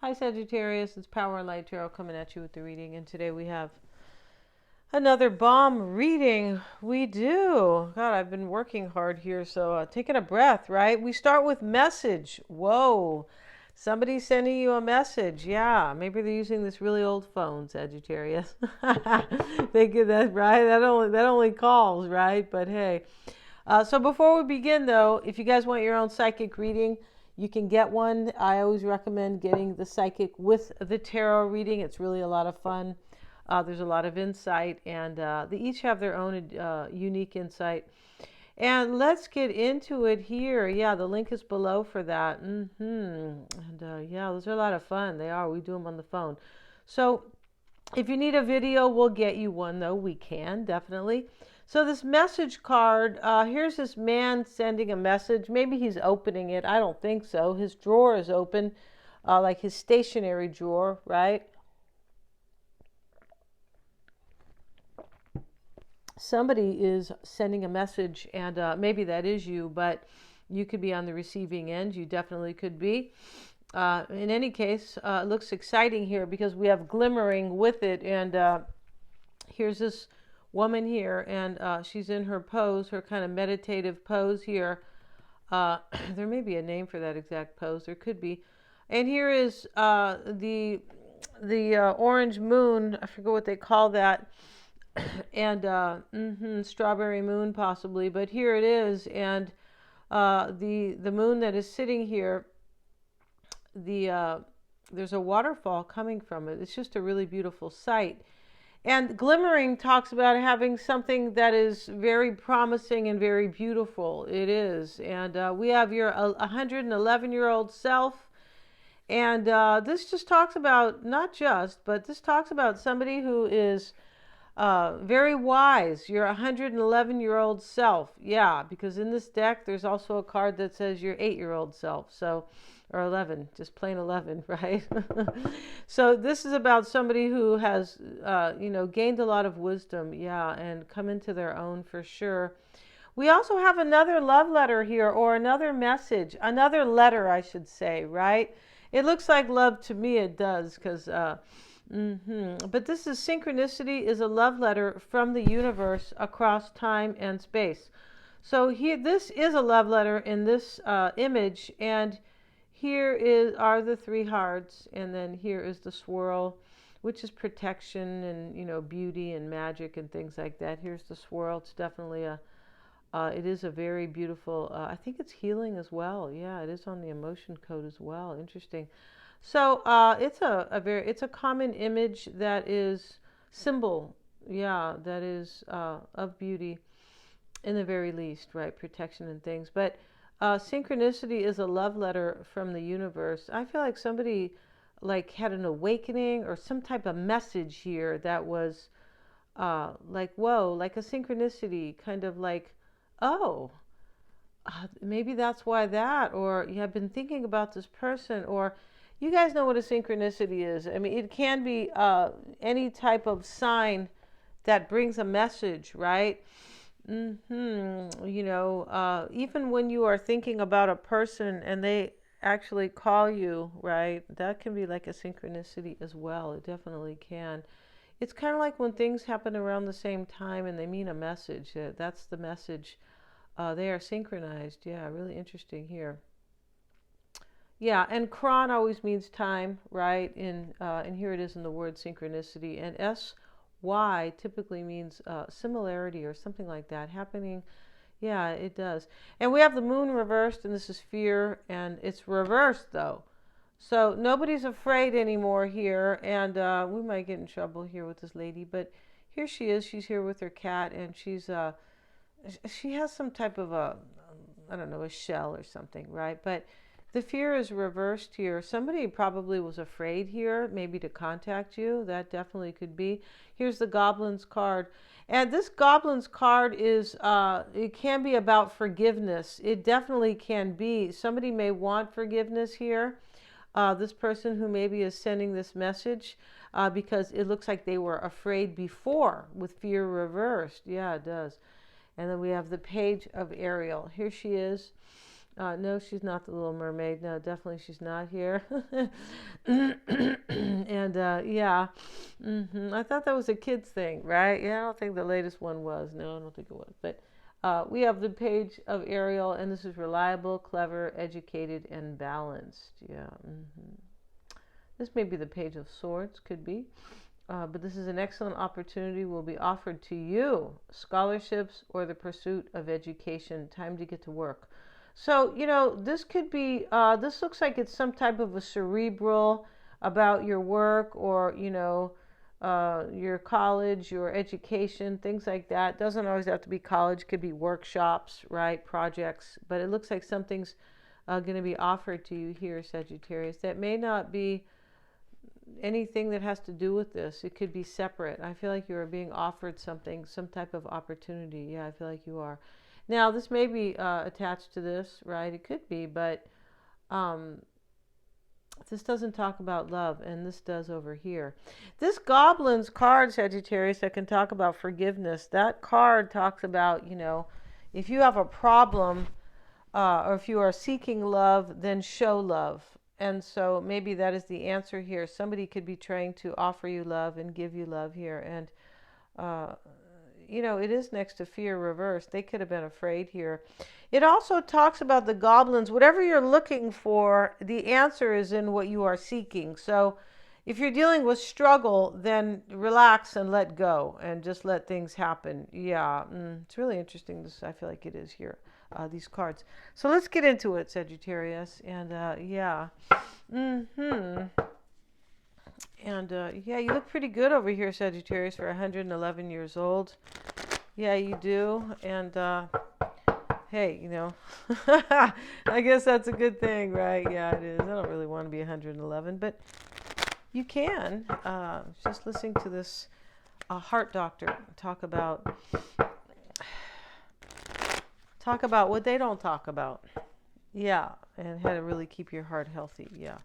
Hi Sagittarius, it's Power and Light Tarot coming at you with the reading, and today we have another bomb reading. We do. God, I've been working hard here, so taking a breath, right? We start with message. Whoa. Somebody's sending you a message. Yeah, maybe they're using this really old phone, Sagittarius. They get that, right? That only calls, right? But hey. So before we begin, though, if you guys want your own psychic reading, you can get one. I always recommend getting the psychic with the tarot reading. It's really a lot of fun. There's a lot of insight, and they each have their own unique insight. And let's get into it here. Yeah, the link is below for that. And yeah, those are a lot of fun. They are. We do them on the phone. So if you need a video, we'll get you one, though. We can, definitely. So this message card, here's this man sending a message. Maybe he's opening it. I don't think so. His drawer is open, like his stationery drawer, right? Somebody is sending a message, and maybe that is you, but you could be on the receiving end. You definitely could be. In any case, it looks exciting here because we have glimmering with it, and here's this woman here, and she's in her pose, her kind of meditative pose here. There may be a name for that exact pose. There could be. And here is the orange moon. I forget what they call that. And strawberry moon possibly, but here it is. And the moon that is sitting here, there's a waterfall coming from it. It's just a really beautiful sight. And glimmering talks about having something that is very promising and very beautiful. It is. And we have your 111-year-old self. And this just talks about, but this talks about somebody who is very wise. Your 111-year-old self. Yeah, because in this deck, there's also a card that says your 8-year-old self. So, or 11, just plain 11, right? So this is about somebody who has, gained a lot of wisdom, yeah, and come into their own for sure. We also have another love letter here, or another message, another letter, I should say, right? It looks like love to me, it does, because, but this is synchronicity, is a love letter from the universe across time and space. So here, this is a love letter in this image, and here are the 3 hearts, and then here is the swirl, which is protection and, beauty and magic and things like that. Here's the swirl. It's definitely it is a very beautiful, I think it's healing as well. Yeah, it is on the emotion code as well. Interesting. So it's a common image that is symbol, yeah, that is of beauty in the very least, right? Protection and things. But synchronicity is a love letter from the universe. I feel like somebody had an awakening or some type of message here that was like, whoa, like a synchronicity, kind of like, oh, maybe that's why that, or you have been thinking about this person, or you guys know what a synchronicity is. I mean, it can be any type of sign that brings a message, right? Even when you are thinking about a person and they actually call you, right? That can be like a synchronicity as well. It definitely can. It's kind of like when things happen around the same time and they mean a message. That's the message. They are synchronized. Yeah, really interesting here. Yeah, and Kron always means time, right? And here it is in the word synchronicity. And Y typically means similarity or something like that happening. Yeah, it does. And we have the moon reversed, and this is fear, and it's reversed though. So nobody's afraid anymore here, and we might get in trouble here with this lady, but here she is. She's here with her cat, and she has some type of I don't know, a shell or something, right? But the fear is reversed here. Somebody probably was afraid here, maybe to contact you. That definitely could be. Here's the Goblin's card. And this Goblin's card is, it can be about forgiveness. It definitely can be. Somebody may want forgiveness here. This person who maybe is sending this message because it looks like they were afraid before with fear reversed. Yeah, it does. And then we have the Page of Ariel. Here she is. No, she's not the Little Mermaid. No, definitely she's not here. And yeah, I thought that was a kid's thing, right? Yeah, I don't think the latest one was. No, I don't think it was. But we have the page of Ariel, and this is reliable, clever, educated, and balanced. Yeah. This may be the Page of Swords, could be. But this is an excellent opportunity will be offered to you. Scholarships or the pursuit of education. Time to get to work. So, this could be, this looks like it's some type of a cerebral about your work or, your college, your education, things like that. Doesn't always have to be college, could be workshops, right? Projects. But it looks like something's going to be offered to you here, Sagittarius. That may not be anything that has to do with this. It could be separate. I feel like you are being offered something, some type of opportunity. Yeah, I feel like you are. Now, this may be attached to this, right? It could be, but this doesn't talk about love, and this does over here. This Goblin's card, Sagittarius, that can talk about forgiveness. That card talks about, if you have a problem or if you are seeking love, then show love. And so maybe that is the answer here. Somebody could be trying to offer you love and give you love here. And it is next to fear reversed. They could have been afraid here. It also talks about the goblins. Whatever you're looking for, the answer is in what you are seeking. So if you're dealing with struggle, then relax and let go and just let things happen. Yeah, it's really interesting. I feel like it is here, these cards. So let's get into it, Sagittarius. And yeah. And yeah, you look pretty good over here, Sagittarius, for 111 years old. Yeah, you do. And hey, I guess that's a good thing, right? Yeah, it is. I don't really want to be 111, but you can. Just listening to this heart doctor talk about what they don't talk about. Yeah, and how to really keep your heart healthy. Yeah.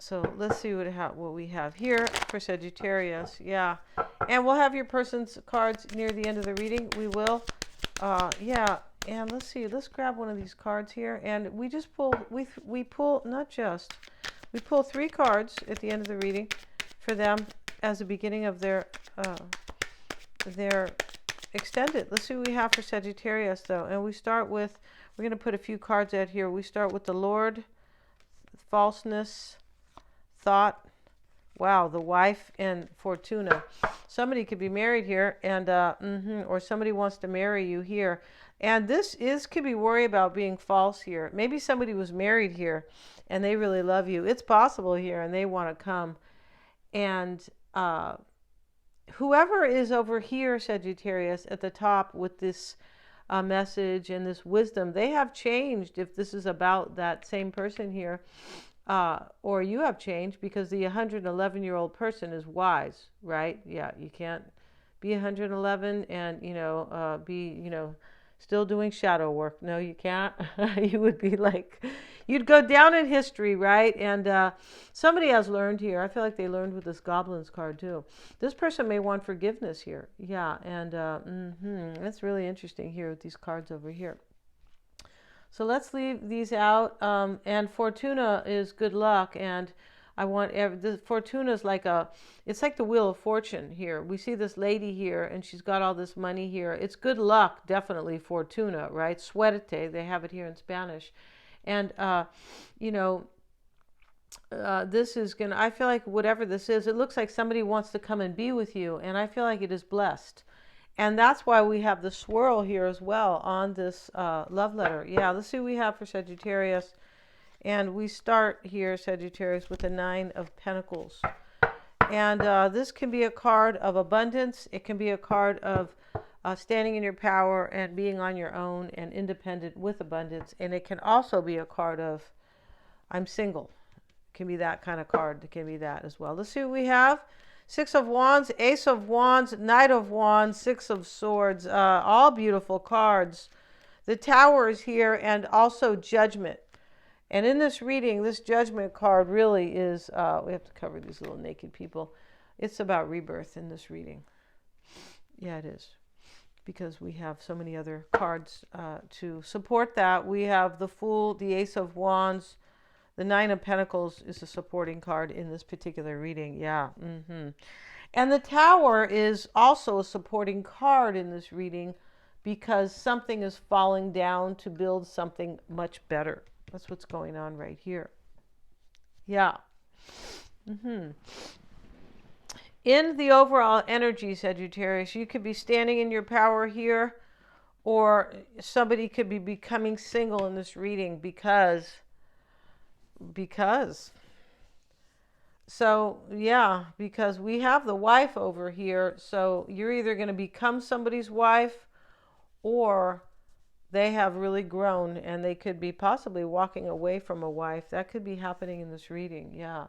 So let's see what we have here for Sagittarius. Yeah. And we'll have your person's cards near the end of the reading. We will. Yeah. And let's see. Let's grab one of these cards here. And we just pull, we pull, not just, we pull 3 cards at the end of the reading for them as the beginning of their extended. Let's see what we have for Sagittarius, though. And we start with, we're going to put a few cards out here. We start with the Lord, falseness, thought, wow, the wife, and Fortuna. Somebody could be married here, and or somebody wants to marry you here. And this could be worry about being false here. Maybe somebody was married here, and they really love you. It's possible here, and they want to come. And whoever is over here, Sagittarius, at the top with this message and this wisdom, they have changed if this is about that same person here. Or you have changed because the 111-year-old person is wise, right? Yeah, you can't be 111 and, be, still doing shadow work. No, you can't. You would be like, you'd go down in history, right? And somebody has learned here. I feel like they learned with this Goblin's card too. This person may want forgiveness here. Yeah, and that's really interesting here with these cards over here. So let's leave these out. And Fortuna is good luck. And I want the Fortuna is it's like the Wheel of Fortune here. We see this lady here, and she's got all this money here. It's good luck, definitely, Fortuna, right? Suerte, they have it here in Spanish. And, this is I feel like whatever this is, it looks like somebody wants to come and be with you. And I feel like it is blessed. And that's why we have the swirl here as well on this love letter. Yeah, let's see what we have for Sagittarius. And we start here, Sagittarius, with the 9 of Pentacles. And this can be a card of abundance. It can be a card of standing in your power and being on your own and independent with abundance. And it can also be a card of I'm single. It can be that kind of card. It can be that as well. Let's see what we have. 6 of Wands, Ace of Wands, Knight of Wands, 6 of Swords, all beautiful cards. The Tower is here, and also Judgment. And in this reading, this Judgment card really is, we have to cover these little naked people. It's about rebirth in this reading. Yeah, it is. because we have so many other cards to support that. We have the Fool, the Ace of Wands, the Nine of Pentacles is a supporting card in this particular reading. Yeah. And the Tower is also a supporting card in this reading because something is falling down to build something much better. That's what's going on right here. Yeah. In the overall energy, Sagittarius, you could be standing in your power here, or somebody could be becoming single in this reading because. So, yeah, because we have the wife over here. So you're either going to become somebody's wife, or they have really grown and they could be possibly walking away from a wife. That could be happening in this reading. Yeah.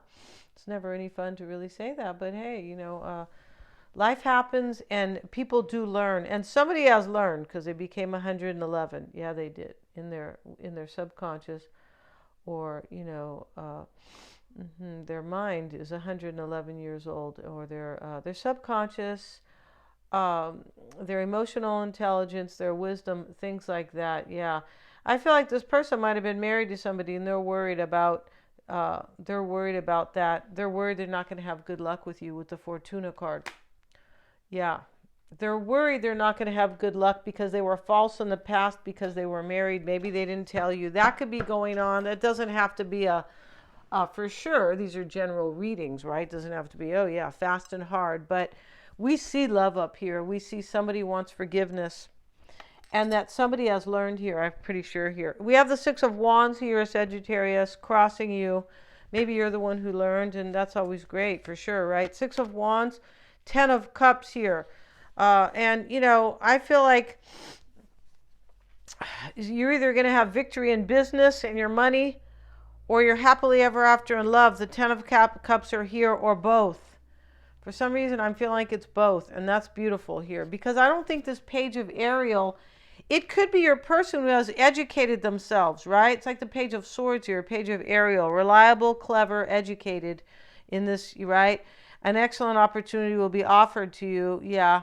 It's never any fun to really say that, but hey, life happens and people do learn, and somebody has learned because they became 111. Yeah, they did in their subconscious, or their mind is 111 years old, or their subconscious, their emotional intelligence, their wisdom, things like that. Yeah, I feel like this person might have been married to somebody and they're worried about that. They're worried they're not going to have good luck with you with the Fortuna card. Yeah. They're worried they're not going to have good luck because they were false in the past because they were married. Maybe they didn't tell you. That could be going on. That doesn't have to be for sure. These are general readings, right? It doesn't have to be, oh yeah, fast and hard. But we see love up here. We see somebody wants forgiveness. And that somebody has learned here, I'm pretty sure here. We have the Six of Wands here, Sagittarius, crossing you. Maybe you're the one who learned, and that's always great for sure, right? Six of Wands, 10 of Cups here. And, I feel like you're either going to have victory in business and your money, or you're happily ever after in love. The 10 of Cups are here, or both. For some reason, I'm feeling like it's both, and that's beautiful here. Because I don't think this Page of Ariel, it could be your person who has educated themselves, right? It's like the Page of Swords here, Page of Ariel. Reliable, clever, educated in this, right? An excellent opportunity will be offered to you, yeah.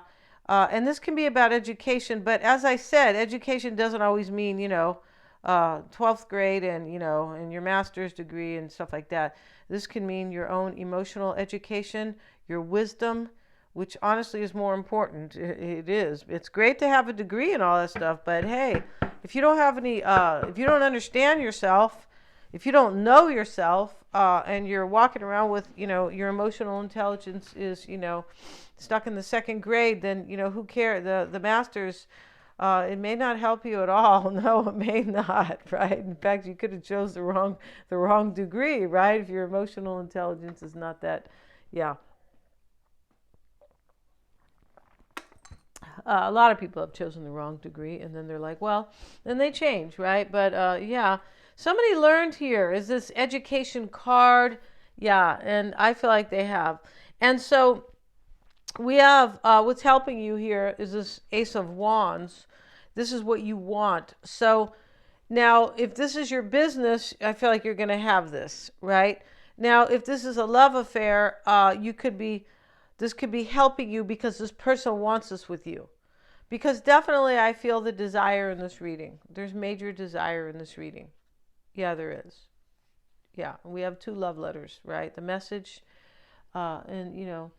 And this can be about education, but as I said, education doesn't always mean, 12th grade and, and your master's degree and stuff like that. This can mean your own emotional education, your wisdom, which honestly is more important. It is. It's great to have a degree and all that stuff, but hey, if you don't have any, if you don't understand yourself, if you don't know yourself, and you're walking around with, your emotional intelligence is, stuck in the second grade, then, who cares? The master's, it may not help you at all. No, it may not, right? In fact, you could have chose the wrong degree, right? If your emotional intelligence is not that, yeah. A lot of people have chosen the wrong degree, and then they're like, well, then they change, right? But yeah, somebody learned here. Is this education card? Yeah, and I feel like they have. And so we have what's helping you here is this Ace of Wands. This is what you want. So now, if this is your business, I feel like you're going to have this, right? Now, if this is a love affair, this could be helping you because this person wants this with you. Because definitely I feel the desire in this reading. There's major desire in this reading. Yeah, there is. Yeah, we have 2 love letters, right? The message, and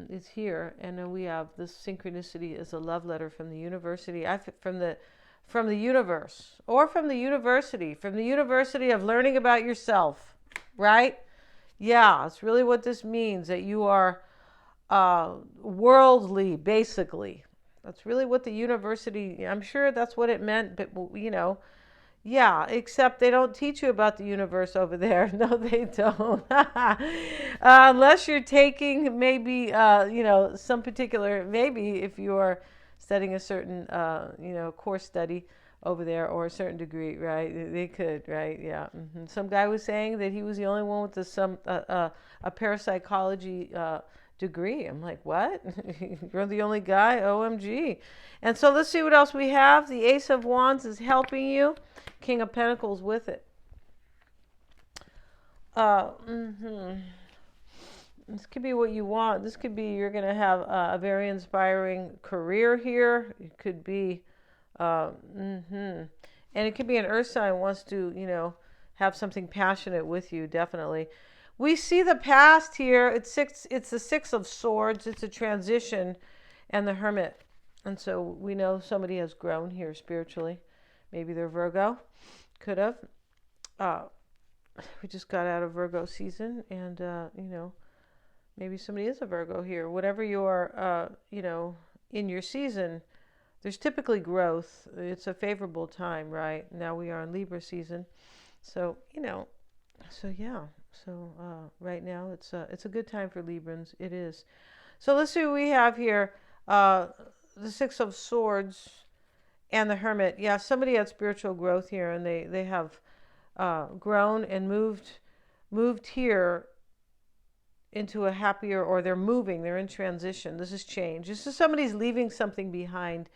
is here, and then we have this synchronicity is a love letter from the university. From the universe, or from the university of learning about yourself, right? Yeah, it's really what this means, that you are worldly, basically. That's really what the university, I'm sure that's what it meant, but yeah, except they don't teach you about the universe over there. No, they don't. Unless you're taking maybe, some particular, maybe if you are studying a certain, course study over there, or a certain degree, right? They could, right? Yeah. Some guy was saying that he was the only one with a parapsychology degree. I'm like, what? You're the only guy? OMG. And so let's see what else we have. The Ace of Wands is helping you. King of Pentacles with it. This could be what you want. This could be you're going to have a very inspiring career here. It could be, and it could be an earth sign wants to, have something passionate with you. Definitely. We see the past here. It's six. It's the Six of Swords. It's a transition, and the Hermit. And so we know somebody has grown here spiritually. Maybe they're Virgo. Could have. We just got out of Virgo season, and maybe somebody is a Virgo here. Whatever you're, in your season, there's typically growth. It's a favorable time, right? Now we are in Libra season, so yeah. So right now it's a good time for Librans. It is. So let's see what we have here. The Six of Swords and the Hermit. Yeah, somebody had spiritual growth here, and they have grown and moved here into a happier, or they're moving, they're in transition. This is change. This is somebody's leaving something behind.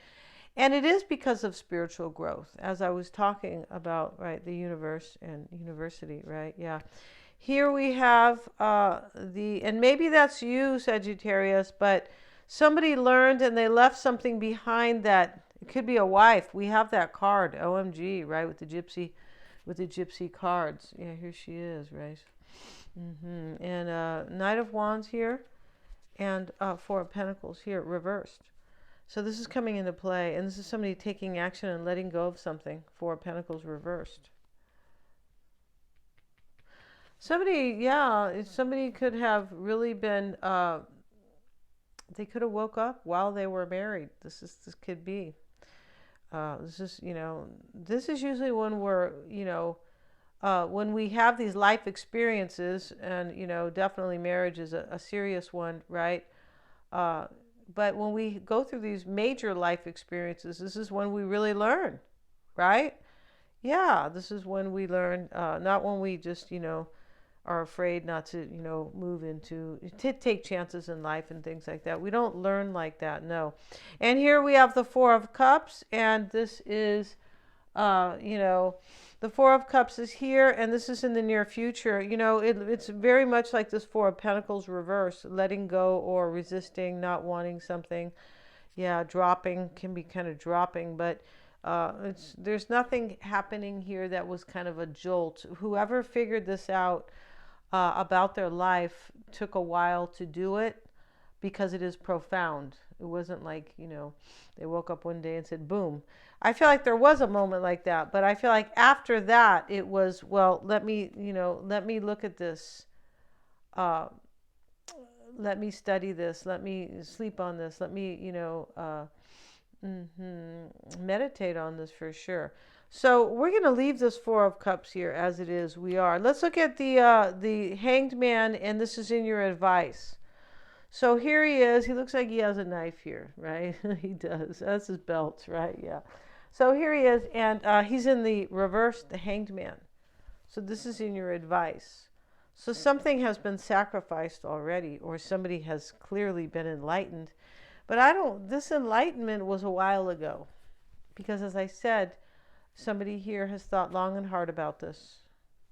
And it is because of spiritual growth, as I was talking about, right? The universe and university, right? Yeah. Here we have and maybe that's you, Sagittarius, but somebody learned and they left something behind that. It could be a wife. We have that card, OMG, right? With the gypsy cards. Yeah, here she is, right? And Knight of Wands here, and Four of Pentacles here, reversed. So this is coming into play, and this is somebody taking action and letting go of something. Four of Pentacles reversed. Somebody could have really been, they could have woke up while they were married. This could be. This is usually when we're, when we have these life experiences, and, definitely marriage is a serious one, right? But when we go through these major life experiences, this is when we really learn, right? Yeah, this is when we learn, not when we just, are afraid not to, to take chances in life and things like that. We don't learn like that, no. And here we have the Four of Cups, and this is, the Four of Cups is here, and this is in the near future. It's very much like this Four of Pentacles reverse, letting go or resisting, not wanting something. Yeah, dropping can be kind of dropping, but there's nothing happening here that was kind of a jolt. Whoever figured this out about their life took a while to do it, because it is profound. It wasn't like, they woke up one day and said, boom. I feel like there was a moment like that, but I feel like after that it was, well, let me look at this. Let me study this. Let me sleep on this. Let me, meditate on this for sure. So we're going to leave this Four of Cups here as it is. Let's look at the Hanged Man, and this is in your advice. So here he is. He looks like he has a knife here, right? He does. That's his belt, right? Yeah. So here he is, and he's in the reverse, the Hanged Man. So this is in your advice. So something has been sacrificed already, or somebody has clearly been enlightened. But this enlightenment was a while ago, because as I said, somebody here has thought long and hard about this.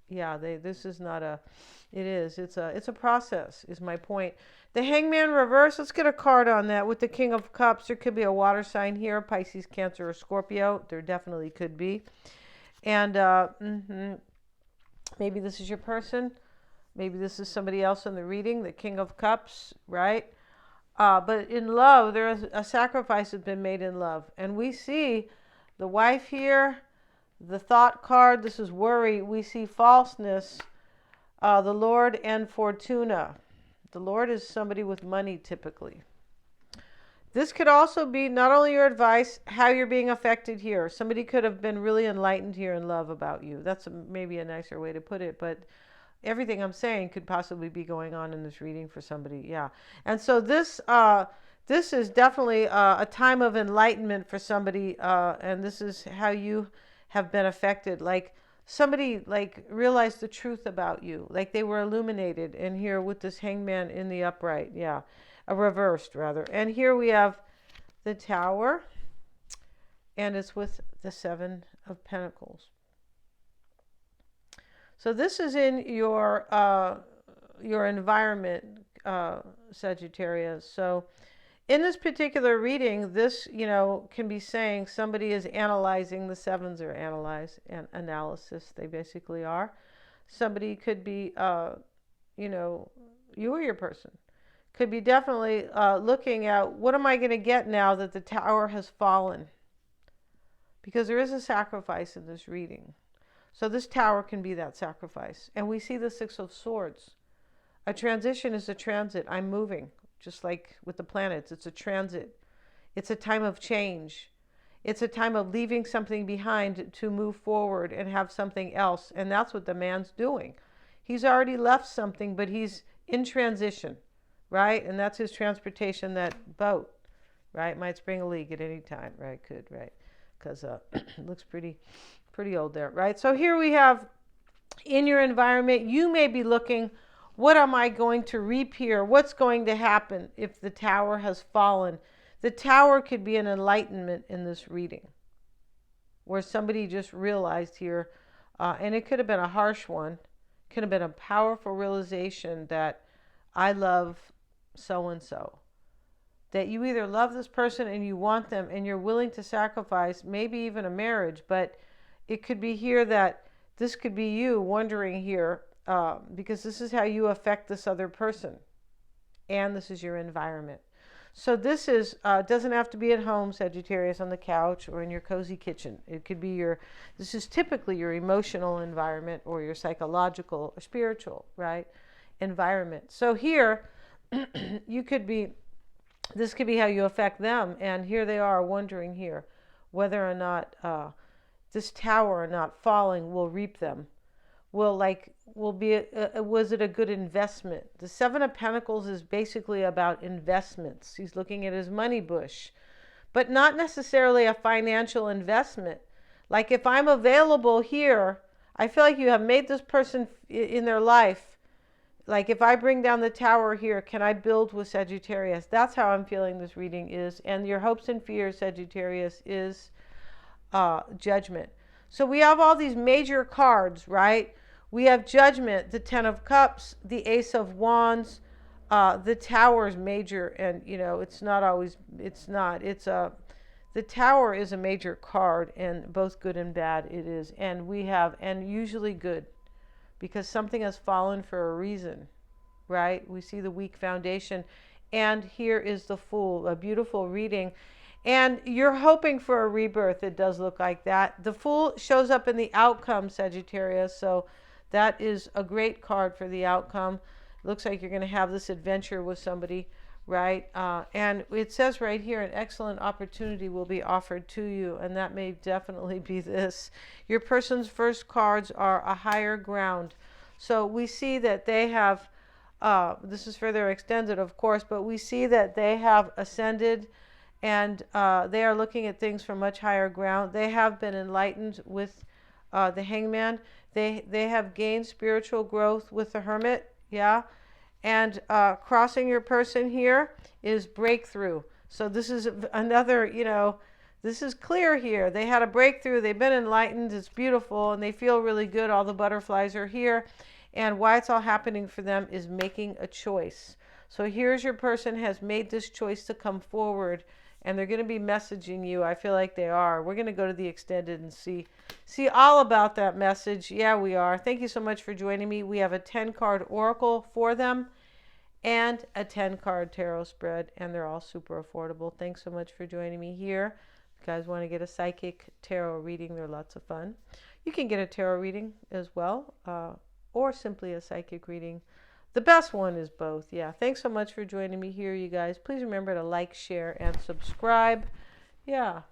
Yeah, this is not it's a process, is my point. The Hangman reverse, let's get a card on that. With the King of Cups, there could be a water sign here, Pisces, Cancer, or Scorpio. There definitely could be. And maybe this is your person. Maybe this is somebody else in the reading, the King of Cups, right? But in love, there is a sacrifice has been made in love. And we see the wife here, the thought card, this is worry. We see falseness, the Lord, and Fortuna. The Lord is somebody with money typically. This could also be not only your advice, how you're being affected here. Somebody could have been really enlightened here in love about you. That's maybe a nicer way to put it, but everything I'm saying could possibly be going on in this reading for somebody. Yeah. And so this is definitely a time of enlightenment for somebody, and this is how you have been affected. Like somebody realized the truth about you, like they were illuminated. And here with this Hangman in the upright, yeah, reversed rather. And here we have the Tower, and it's with the Seven of Pentacles. So this is in your environment. Sagittarius. So in this particular reading, this, can be saying somebody is analyzing. The sevens are analysis. They basically are. Somebody could be, you or your person could be definitely looking at, what am I going to get now that the tower has fallen? Because there is a sacrifice in this reading. So this tower can be that sacrifice. And we see the Six of Swords. A transition is a transit. I'm moving, just like with the planets. It's a transit. It's a time of change. It's a time of leaving something behind to move forward and have something else. And that's what the man's doing. He's already left something, but he's in transition, right? And that's his transportation, that boat, right? Might spring a leak at any time, right? Could, right? Because it looks pretty old there, right? So here we have, in your environment, you may be looking, what am I going to reap here? What's going to happen if the tower has fallen? The tower could be an enlightenment in this reading, where somebody just realized here, and it could have been a harsh one, could have been a powerful realization that I love so-and-so. That you either love this person and you want them and you're willing to sacrifice, maybe even a marriage, but it could be here that this could be you wondering here, because this is how you affect this other person. And this is your environment. So this is doesn't have to be at home, Sagittarius, on the couch or in your cozy kitchen. It could be this is typically your emotional environment or your psychological or spiritual, right, environment. So here, this could be how you affect them. And here they are wondering here whether or not this tower not falling will reap them. Was it a good investment? The Seven of Pentacles is basically about investments. He's looking at his money bush, but not necessarily a financial investment. Like if I'm available here, I feel like you have made this person in their life. Like if I bring down the tower here, can I build with Sagittarius? That's how I'm feeling this reading is. And your hopes and fears, Sagittarius, is judgment. So we have all these major cards, right? We have judgment, the Ten of Cups, the Ace of Wands, the Tower's major, and the Tower is a major card, and both good and bad it is. And usually good, because something has fallen for a reason, right? We see the weak foundation. And here is the Fool, a beautiful reading. And you're hoping for a rebirth. It does look like that. The Fool shows up in the outcome, Sagittarius. So that is a great card for the outcome. It looks like you're going to have this adventure with somebody, right? And it says right here, an excellent opportunity will be offered to you. And that may definitely be this. Your person's first cards are a higher ground. So we see that they have, this is further extended, of course, but we see that they have ascended. And they are looking at things from much higher ground. They have been enlightened with the Hangman. They have gained spiritual growth with the Hermit, yeah. And crossing your person here is breakthrough. So this is another, this is clear here. They had a breakthrough. They've been enlightened. It's beautiful, and they feel really good. All the butterflies are here. And why it's all happening for them is making a choice. So here's your person has made this choice to come forward. And they're going to be messaging you. I feel like they are. We're going to go to the extended and see all about that message. Yeah, we are. Thank you so much for joining me. We have a 10-card oracle for them and a 10-card tarot spread, and they're all super affordable. Thanks so much for joining me here. If you guys want to get a psychic tarot reading, they're lots of fun. You can get a tarot reading as well, or simply a psychic reading. The best one is both. Yeah. Thanks so much for joining me here, you guys. Please remember to like, share, and subscribe. Yeah.